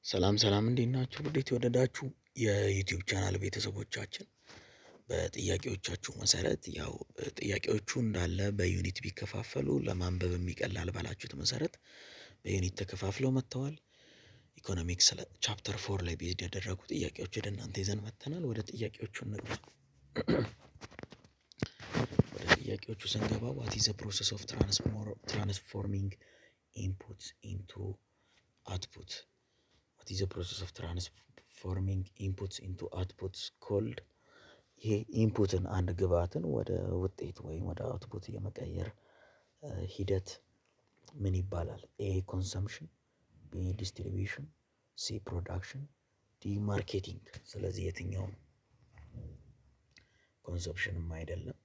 ሰላም ሰላም እንዴት ናችሁ? እንዴት የተወደዳችሁ የዩቲዩብ ቻናል ቤተሰቦቻችን በጥያቄዎቻችሁ መሰረት ጥያቄዎቹ እንዳለ በዩኒት ቢከፋፈሉ ለማንበብ የሚቀላል ባላችሁት መሰረት በዩኒት ተከፋፍለው መጥተዋል። ኢኮኖሚክስ ቻፕተር 4 ላይ ቤዝድ ያደረጉ ጥያቄዎች ወደ እናንተ ይዘን መጥተናል። ወደ ጥያቄዎቹ እንግባ። ወደ ጥያቄዎቹ ስንገባ ዋት ኢዝ ዘ ፕሮሰስ ኦፍ ትራንስፎርሚንግ ኢንፑትስ ኢንቱ አውትፑት what is the process of transforming inputs into outputs called? ይሄ ኢንፑትን አንድ ግብአትን ወደ ውጤት ወይም ወደ አውትፑት የመቀየር ሂደት ምን ይባላል? ኤ ኮንሰምፕሽን፣ ቢ ዲስትሪቢዩሽን፣ ሲ ፕሮዳክሽን፣ ዲ ማርኬቲንግ። ስለዚህ የትኛውም ኮንሰምፕሽንም አይደለም፣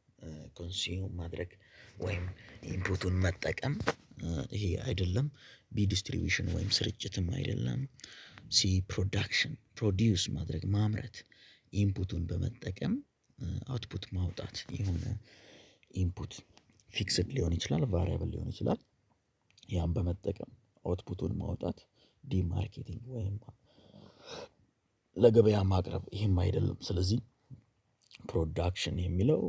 ኮንሱም ማድረግ ወይም ኢንፑቱን መጠቀም ይሄ አይደለም። ቢ ዲስትሪቢዩሽን ወይም ስርጭትም አይደለም። ሲ ፕሮዳክሽን ፕሮዲውስ ማድረግ ማምረት፣ ኢንፑቱን በመጠቀም አውትፑት ማውጣት። የሆነ ኢንፑት ፊክስድ ሊሆን ይችላል፣ ቫሪያብል ሊሆን ይችላል። ያን በመጠቀም አውትፑቱን ማውጣት። ዲ ማርኬቲንግ ወይም ለገበያ ማቅረብ፣ ይህም አይደለም። ስለዚህ ፕሮዳክሽን የሚለው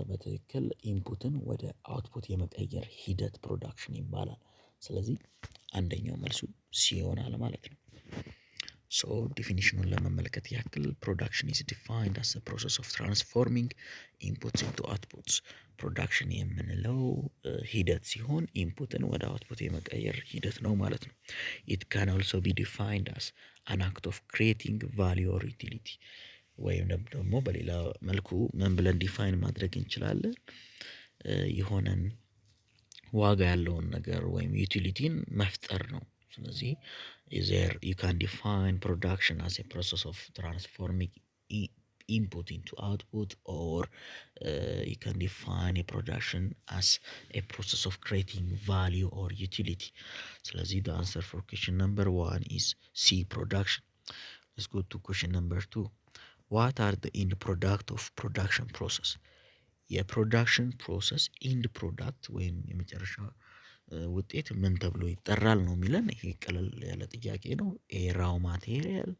በትክክል ኢንፑትን ወደ አውትፑት የመቀየር ሂደት ፕሮዳክሽን ይባላል። ስለዚህ አንደኛው መልሱ ሲ ይሆናል ማለት ነው። ሶ ዲፊኒሽኑን ለመመልከት ያክል ፕሮዳክሽን ኢዝ ዲፋይንድ አስ ዘ ፕሮሰስ ኦፍ ትራንስፎርሚንግ ኢንፑትስ ኢንቱ አውትፑትስ። ፕሮዳክሽን የምንለው ሂደት ሲሆን ኢንፑትን ወደ አውትፑት የመቀየር ሂደት ነው ማለት ነው። ኢት ካን ኦልሶ ቢ ዲፋይንድ አስ አን አክት ኦፍ ክሪኤቲንግ ቫሊዩ ኦር ዩቲሊቲ። ወይም ደግሞ በሌላ መልኩ ምን ብለን ዲፋይን ማድረግ እንችላለን? የሆነን ዋጋ ያለውን ነገር ወይም ዩቲሊቲን መፍጠር ነው። ስለዚህ you can define production as a process of transforming input into output, or you can define a production as a process of creating value or utility. ስለዚህ the answer for question number 1 is C, production. Let's go to question number 2. What are the end product of production process? የፕሮዳክሽን ፕሮሰስ ኢንድ ፕሮዳክት ወይም የመጨረሻ ውጤት ምን ተብሎ ይጠራል ነው የሚለን። ይሄ ቀለል ያለ ጥያቄ ነው። ኤ ራው ማቴሪያል፣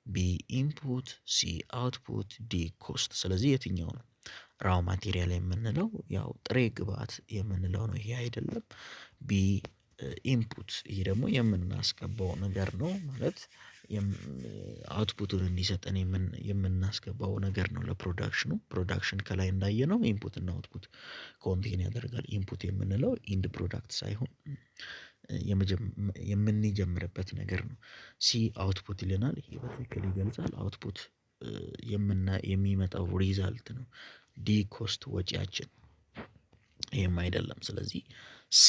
ቢ ኢንፑት፣ ሲ አውትፑት፣ ዲ ኮስት። ስለዚህ የትኛው ነው? ራው ማቴሪያል የምንለው ያው ጥሬ ግብአት የምንለው ነው። ይሄ አይደለም። ቢ ኢንፑት፣ ይሄ ደግሞ የምናስገባው ነገር ነው ማለት አውትፑቱን እንዲሰጠን የምናስገባው ነገር ነው ለፕሮዳክሽኑ። ፕሮዳክሽን ከላይ እንዳየነው ኢንፑት እና አውትፑት ኮንቴን ያደርጋል። ኢንፑት የምንለው ኢንድ ፕሮዳክት ሳይሆን የምንጀምርበት ነገር ነው። ሲ አውትፑት ይለናል። ይሄ በትክክል ይገልጻል። አውትፑት የሚመጣው ሪዛልት ነው። ዲ ኮስት ወጪያችን፣ ይሄም አይደለም። ስለዚህ ሲ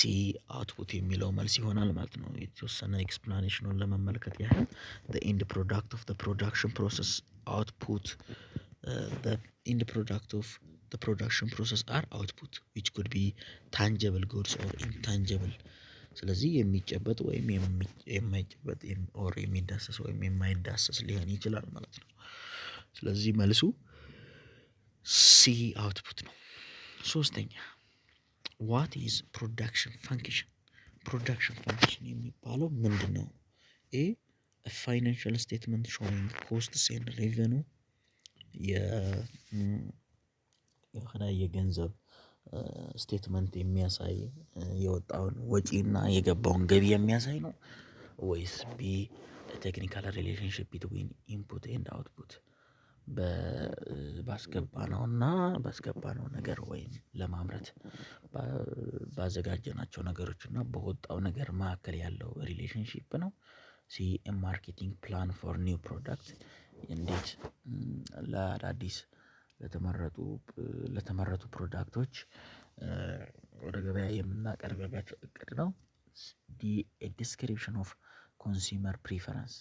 አውትፑት የሚለው መልስ ይሆናል ማለት ነው። የተወሰነ ኤክስፕላኔሽኑን ለመመልከት ያህል the end product of the production process output, the end product of the production process are output which could be tangible goods or intangible. ስለዚህ የሚጨበጥ ወይም የማይጨበጥ ኦር የሚዳሰስ ወይም የማይዳሰስ ሊሆን ይችላል ማለት ነው። ስለዚህ መልሱ ሲ አውትፑት ነው። ሶስተኛ ዋት ኢዝ ፕሮዳክሽን ፋንክሽን? ፕሮዳክሽን ፋንክሽን የሚባለው ምንድን ነው? ኤ ፋይናንሻል ስቴትመንት ሾዊንግ ኮስትስ ኤንድ ሬቨኑ፣ የሆነ የገንዘብ ስቴትመንት የሚያሳይ የወጣውን ወጪና የገባውን ገቢ የሚያሳይ ነው። ወይስ ቢ ቴክኒካል ሪሌሽንሺፕ ቢትዊን ኢንፑት ኤንድ አውትፑት፣ ባስገባነው ነገር ወይም ለማምረት ባዘጋጀናቸው ነገሮች እና በወጣው ነገር መካከል ያለው ሪሌሽንሺፕ ነው። ሲ ማርኬቲንግ ፕላን ፎር ኒው ፕሮዳክት፣ እንዴት ለአዳዲስ ለተመረቱ ፕሮዳክቶች ወደ ገበያ የምናቀርብበት እቅድ ነው። ዲ ዲስክሪፕሽን ኦፍ ኮንሱመር ፕሪፈረንስ፣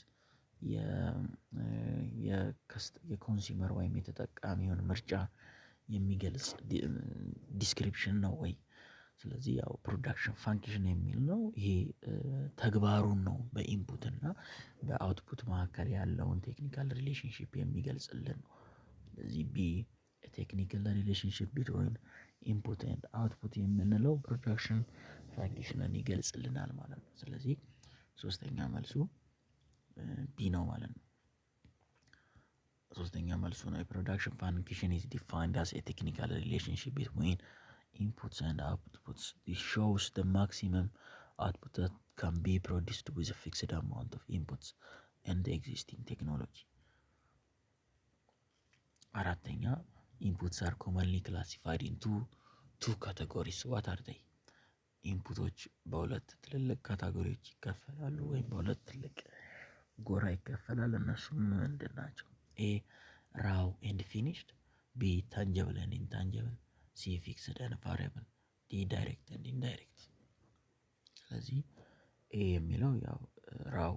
የኮንሱመር ወይም የተጠቃሚውን ምርጫ የሚገልጽ ዲስክሪፕሽን ነው ወይ? ስለዚህ ያው ፕሮዳክሽን ፋንክሽን የሚል ነው። ይሄ ተግባሩን ነው በኢንፑት እና በአውትፑት መካከል ያለውን ቴክኒካል ሪሌሽንሺፕ የሚገልጽልን ነው። ስለዚህ ቢ ቴክኒካል ሪሌሽንሺፕ ቢትዊን ኢንፑት ኤንድ አውትፑት የምንለው ፕሮዳክሽን ፋንክሽንን ይገልጽልናል ማለት ነው። ስለዚህ ሶስተኛ መልሱ ቢ ነው ማለት ነው። ሶስተኛ መልሱ ነው። የፕሮዳክሽን ፋንክሽን ኢዝ ዲፋይንድ አስ ኤ ቴክኒካል ሪሌሽንሺፕ ቢትዊን ኢንፑትስ ኤንድ አውትፑትስ ዲስ ሾውስ ዘ ማክሲመም output that can be produced with a fixed amount of inputs and the existing technology። አራተኛ inputs are commonly classified into two categories. what are they? ኢንፑቶች በሁለት ትልልቅ ካታጎሪዎች ይከፈላሉ ወይም በሁለት ትልቅ ጎራ ይከፈላል። እነሱም ምንድን ናቸው? ኤ raw and finished፣ ቢ tangible and intangible፣ ሲ fixed and variable፣ ዲ direct and indirect። ስለዚህ ኤ የሚለው ያው ራው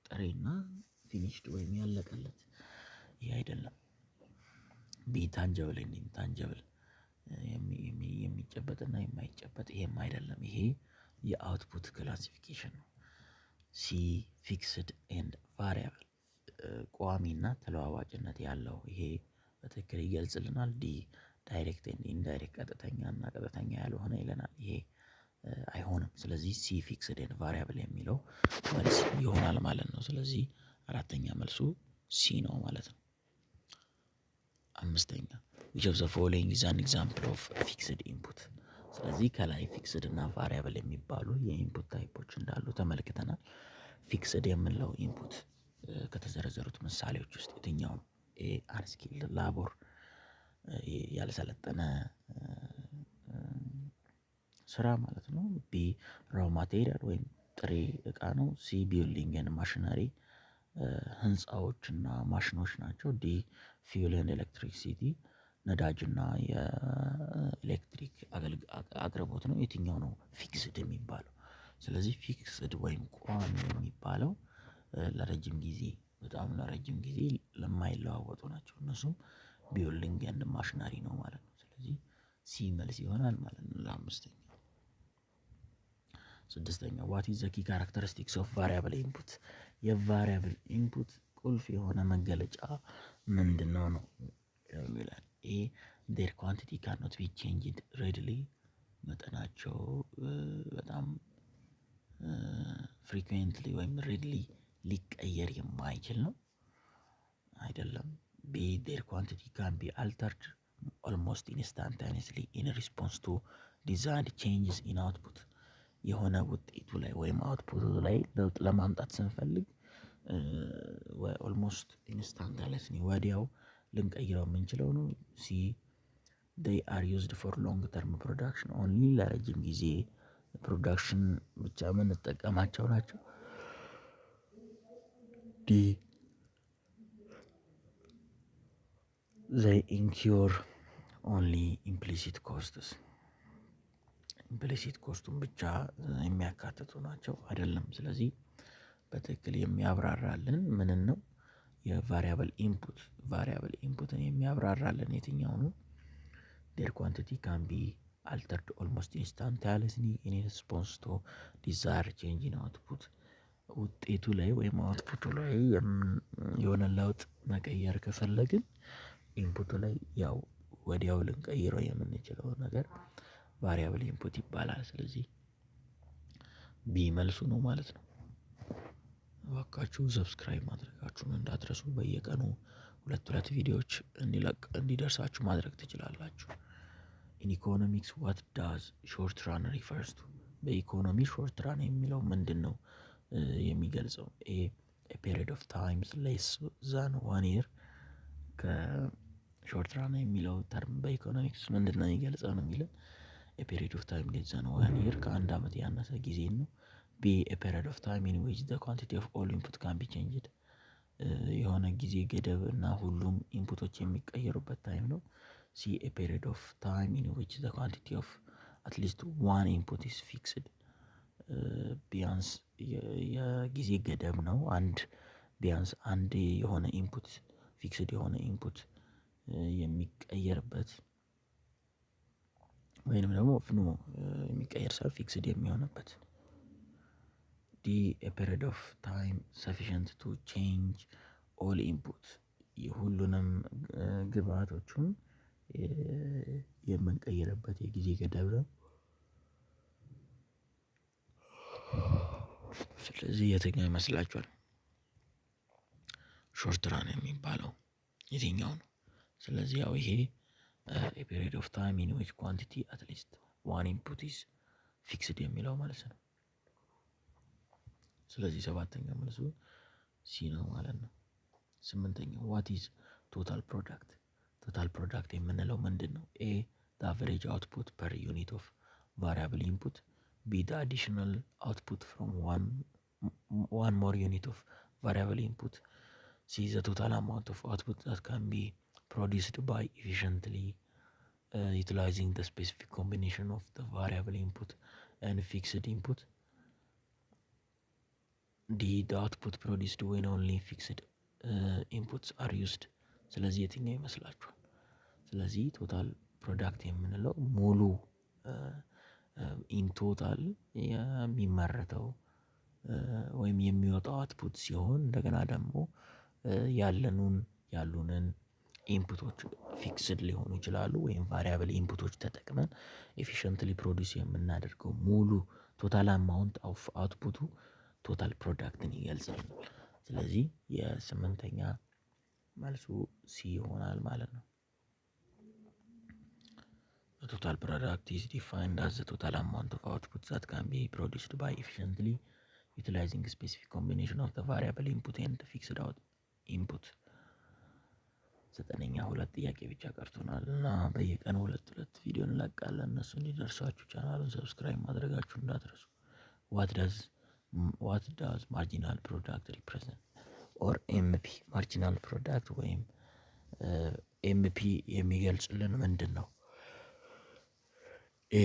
ጥሬና ፊኒሽድ ወይም ያለቀለት ይሄ አይደለም። ቢ ታንጀብል ኤንድ ኢንታንጀብል የሚጨበጥና የማይጨበጥ ይሄም አይደለም። ይሄ የአውትፑት ክላሲፊኬሽን ነው። ሲ ፊክስድ ኤንድ ቫሪያብል ቋሚና ተለዋዋጭነት ያለው ይሄ በትክክል ይገልጽልናል። ዲ ዳይሬክት ኤንድ ኢንዳይሬክት ቀጥተኛና ቀጥተኛ ያልሆነ ይለናል። ይሄ አይሆንም። ስለዚህ ሲ ፊክስድ ኤንድ ቫሪያብል የሚለው መልስ ይሆናል ማለት ነው። ስለዚህ አራተኛ መልሱ ሲ ነው ማለት ነው። አምስተኛ which of the following is an example of fixed input። ስለዚህ ከላይ ፊክስድ እና ቫሪያብል የሚባሉ የኢንፑት ታይፖች እንዳሉ ተመልክተናል። ፊክስድ የምንለው ኢንፑት ከተዘረዘሩት ምሳሌዎች ውስጥ የትኛው ነው? ኤ አንስኪልድ ላቦር ያልሰለጠነ ስራ ማለት ነው። ቢ ራው ማቴሪያል ወይም ጥሬ እቃ ነው። ሲ ቢልዲንግ ኤንድ ማሽነሪ ህንፃዎችና ማሽኖች ናቸው። ዲ ፊውል ኤንድ ኤሌክትሪሲቲ ነዳጅና የኤሌክትሪክ አቅርቦት ነው። የትኛው ነው ፊክስድ የሚባለው? ስለዚህ ፊክስድ ወይም ቋሚ የሚባለው ለረጅም ጊዜ በጣም ለረጅም ጊዜ ለማይለዋወጡ ናቸው። እነሱም ቢልዲንግ ኤንድ ማሽነሪ ነው ማለት ነው። ስለዚህ ሲ መልስ ይሆናል ማለት ነው ለአምስተኛው። ስድስተኛ ዋት ኢዝ ዘ ኪ ካራክተሪስቲክስ ኦፍ ቫሪያብል ኢንፑት። የቫሪያብል ኢንፑት ቁልፍ የሆነ መገለጫ ምንድነው ነው ይላል። ኤ ዴር ኳንቲቲ ካኖት ቢ ቼንጅድ ሬድሊ መጠናቸው በጣም ፍሪኩዌንትሊ ወይም ሬድሊ ሊቀየር የማይችል ነው አይደለም። ቢ ዴር ኳንቲቲ ካን ቢ አልተርድ ኦልሞስት ኢንስታንታኒየስሊ ኢን ሪስፖንስ ቱ ዲዛይርድ ቼንጅስ ኢን አውትፑት። የሆነ ውጤቱ ላይ ወይም አውትፑቱ ላይ ለውጥ ለማምጣት ስንፈልግ ኦልሞስት ኢንስታንታኒየስሊ ወዲያው ልንቀይረው የምንችለው ነው። ሲ they are used for long term production only ለረጅም ጊዜ ፕሮዳክሽን ብቻ የምንጠቀማቸው ናቸው። ዲ they incur only implicit costs ኢምፕሊሲት ኮስቱን ብቻ የሚያካትቱ ናቸው አይደለም። ስለዚህ በትክክል የሚያብራራልን ምንን ነው? የቫሪያብል ኢንፑት ቫሪያብል ኢንፑትን የሚያብራራልን የትኛው ነው? ዴር ኳንቲቲ ካን ቢ አልተርድ ኦልሞስት ኢንስታንታኒየስሊ ኢን ሪስፖንስ ቱ ዲዛይርድ ቼንጅ ኢን አውትፑት። ውጤቱ ላይ ወይም አውትፑቱ ላይ የሆነ ለውጥ መቀየር ከፈለግን ኢንፑቱ ላይ ያው ወዲያው ልንቀይረው የምንችለው ነገር ቫሪያብል ኢንፑት ይባላል። ስለዚህ ቢ መልሱ ነው ማለት ነው። እባካችሁ ሰብስክራይብ ማድረጋችሁን እንዳትረሱ። በየቀኑ ሁለት ቪዲዮዎች እንዲደርሳችሁ ማድረግ ትችላላችሁ። ኢን ኢኮኖሚክስ ዋት ዳዝ ሾርት ራን ሪፈርስ ቱ። በኢኮኖሚ ሾርት ራን የሚለው ምንድን ነው የሚገልጸው? ኤ ፔሪድ ኦፍ ታይምስ ሌስ ዛን ዋን ይር። ከሾርት ራን የሚለው ተርም በኢኮኖሚክስ ምንድን ነው የሚገልጸው ነው የሚለን ፔሪድ ኦፍ ታይም ሌስ ዛን ዋን ይር ከአንድ ዓመት ያነሰ ጊዜ ነው። ቢ ፔሪድ ኦፍ ታይም ኢን ዊች ዘ ኳንቲቲ ኦፍ ኦል ኢንፑት ካን ቢ ቼንጅድ የሆነ ጊዜ ገደብ እና ሁሉም ኢንፑቶች የሚቀየሩበት ታይም ነው። ሲ ፔሪድ ኦፍ ታይም ኢን ዊች ዘ ኳንቲቲ ኦፍ አትሊስት ዋን ኢንፑት ኢዝ ፊክስድ ቢያንስ የጊዜ ገደብ ነው። ቢያንስ አንድ የሆነ ኢንፑት ፊክስድ የሆነ ኢንፑት የሚቀየርበት ወይንም ደግሞ ፍኖ የሚቀየር ሰው ፊክስድ የሚሆንበት። ዲ ፔሪድ ኦፍ ታይም ሰፊሽንት ቱ ቼንጅ ኦል ኢንፑት የሁሉንም ግብአቶቹን የምንቀይርበት የጊዜ ገደብ ነው። ስለዚህ የትኛው ይመስላችኋል? ሾርት ራን የሚባለው የትኛው ነው? ስለዚህ ያው ይሄ ፔሪድ ኦፍ ታይም ኢን ዊች ኳንቲቲ አትሊስት ዋን ኢንፑት ኢዝ ፊክስድ የሚለው ማለት ነው። ስለዚህ ሰባተኛው መልሱ ሲ ነው ማለት ነው። ስምንተኛው ዋት ኢዝ ቶታል ፕሮዳክት? ቶታል ፕሮዳክት የምንለው ምንድን ነው? ኤ the average output per unit of variable input, b the additional output from one more unit of variable input, c the total amount of output that can be produced by efficiently utilizing the specific combination of the variable input and fixed input, d the output produced when only fixed inputs are used። ስለዚህ የትኛው ይመስላችኋል? ስለዚህ ቶታል ፕሮዳክት የምንለው ሙሉ ኢን ቶታል የሚመረተው ወይም የሚወጣው አውትፑት ሲሆን እንደገና ደግሞ ያሉንን ኢንፑቶች ፊክስድ ሊሆኑ ይችላሉ ወይም ቫሪያብል ኢንፑቶች ተጠቅመን ኤፊሽንትሊ ፕሮዲስ የምናደርገው ሙሉ ቶታል አማውንት ኦፍ አውትፑቱ ቶታል ፕሮዳክትን ይገልጻል። ስለዚህ የስምንተኛ መልሱ ሲ ይሆናል ማለት ነው። The total product is defined as the total amount of output that can be produced by efficiently utilizing a specific combination of the variable input and the fixed out input። ዘጠነኛ ሁለት ጥያቄ ብቻ ቀርቶናል እና በየቀኑ ሁለት ቪዲዮ እንለቃለን። እነሱ እንዲደርሳችሁ ቻናሉን ሰብስክራይብ ማድረጋችሁ እንዳትረሱ። what does marginal product represent or ኤምፒ? ማርጂናል ፕሮዳክት ወይም ኤምፒ የሚገልጽልን ምንድን ነው? ኤ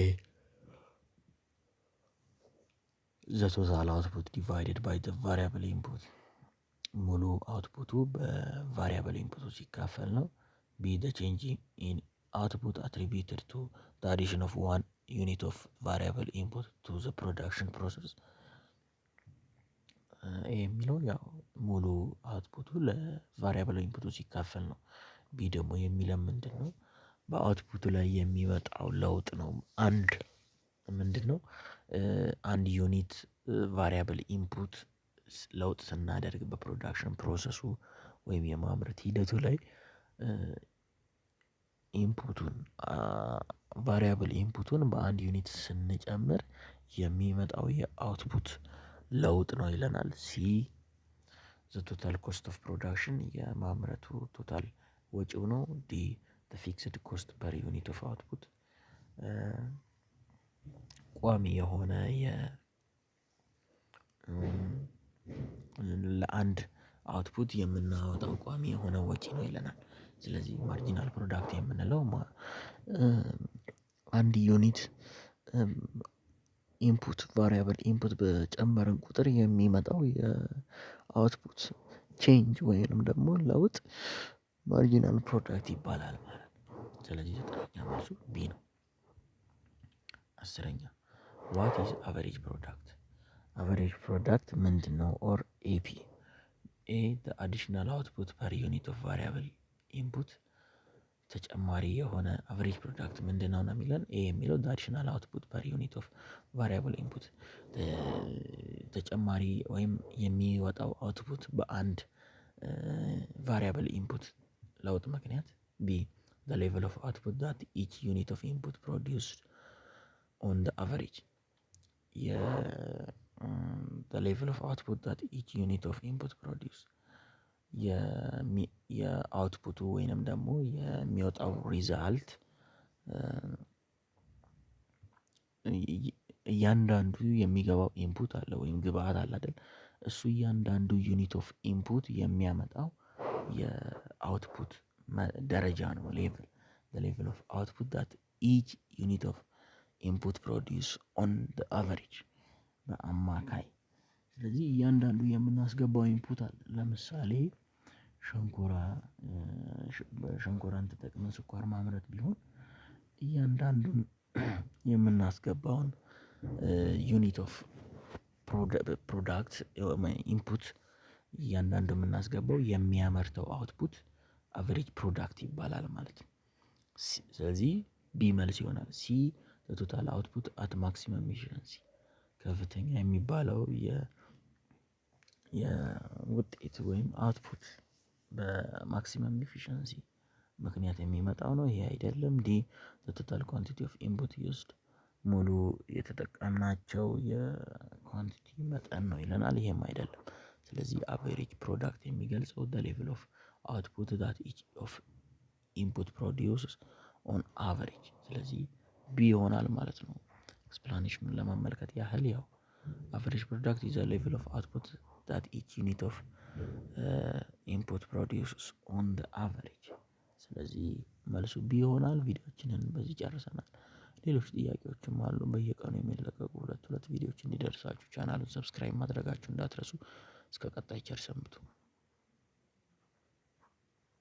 the total output divided by the variable input፣ ሙሉ አውትፑቱ በቫሪያብል ኢንፑቱ ሲካፈል ነው። ቢ the change in output attributed to the addition of one unit of variable input to the production process። የሚለው ያው ሙሉ አውትፑቱ ለቫሪያብል ኢንፑቱ ሲካፈል ነው። ቢ ደግሞ የሚለን ምንድን ነው? በአውትፑቱ ላይ የሚመጣው ለውጥ ነው። ምንድን ነው? አንድ ዩኒት ቫሪያብል ኢንፑት ለውጥ ስናደርግ በፕሮዳክሽን ፕሮሰሱ ወይም የማምረት ሂደቱ ላይ ኢንፑቱን ቫሪያብል ኢንፑቱን በአንድ ዩኒት ስንጨምር የሚመጣው የአውትፑት ለውጥ ነው ይለናል። ሲ ዘ ቶታል ኮስት ኦፍ ፕሮዳክሽን የማምረቱ ቶታል ወጪው ነው። ዲ ፊክስድ ኮስት ፐር ዩኒት ኦፍ አውትፑት ቋሚ የሆነ ለአንድ አውትፑት የምናወጣው ቋሚ የሆነ ወጪ ነው ይለናል። ስለዚህ ማርጂናል ፕሮዳክት የምንለው አንድ ዩኒት ኢንፑት ቫሪያብል ኢንፑት በጨመርን ቁጥር የሚመጣው የአውትፑት ቼንጅ ወይንም ደግሞ ለውጥ ማርጂናል ፕሮዳክት ይባላል ማለት ነው። ስለዚህ ዘጠነኛ መልሱ ቢ ነው። አስረኛ ዋት ኢዝ አቨሬጅ ፕሮዳክት? አቨሬጅ ፕሮዳክት ምንድን ነው? ኦር ኤፒ። ኤ አዲሽናል አውትፑት ፐር ዩኒት ኦፍ ቫሪያብል ኢንፑት ተጨማሪ የሆነ አቨሬጅ ፕሮዳክት ምንድን ነው የሚለን። ኤ የሚለው አዲሽናል አውትፑት ፐር ዩኒት ኦፍ ቫሪያብል ኢንፑት ተጨማሪ ወይም የሚወጣው አውትፑት በአንድ ቫሪያብል ኢንፑት ለውጥ ምክንያት። ቢ the level of output that each unit of input produced on the average። the level of output that each unit of input produce የአውትፑቱ ወይንም ደግሞ የሚወጣው ሪዛልት እያንዳንዱ የሚገባው ኢንፑት አለ ወይም ግብአት አለ አይደል? እሱ እያንዳንዱ ዩኒት ኦፍ ኢንፑት የሚያመጣው የአውትፑት ደረጃ ነው። ሌቭል the level of output that each unit of input produce on the average በአማካይ። ስለዚህ እያንዳንዱ የምናስገባው ኢንፑት አለ። ለምሳሌ ሸንኮራን ተጠቅመን ስኳር ማምረት ቢሆን እያንዳንዱን የምናስገባውን ዩኒት ኦፍ ፕሮዳክት ኢንፑት እያንዳንዱ የምናስገባው የሚያመርተው አውትፑት አቨሬጅ ፕሮዳክት ይባላል ማለት ነው። ስለዚህ ቢ መልስ ይሆናል። ሲ ቶታል አውትፑት አት ማክሲመም ኤፊሸንሲ ከፍተኛ የሚባለው የውጤት ወይም አውትፑት በማክሲመም ኢፊሸንሲ ምክንያት የሚመጣው ነው። ይሄ አይደለም። ዲ ቶታል ኳንቲቲ ኦፍ ኢንፑት ዩዝድ ሙሉ የተጠቀምናቸው የኳንቲቲ መጠን ነው ይለናል። ይሄም አይደለም። ስለዚህ አቨሬጅ ፕሮዳክት የሚገልጸው the level of output that each of input produces on average። ስለዚህ ቢ ይሆናል ማለት ነው። ኤክስፕላኔሽኑን ለመመልከት ያህል ያው average product is the level of output that each unit of input produces on the average። ስለዚህ መልሱ ቢ ይሆናል። ቪዲዮአችንን በዚህ ጨርሰናል። ሌሎች ጥያቄዎችም አሉ። በየቀኑ የሚለቀቁ ሁለት ቪዲዮዎች እንዲደርሳችሁ ቻናሉን ሰብስክራይብ ማድረጋችሁ እንዳትረሱ። እስከ ቀጣይ ቸር ሰንብቱ።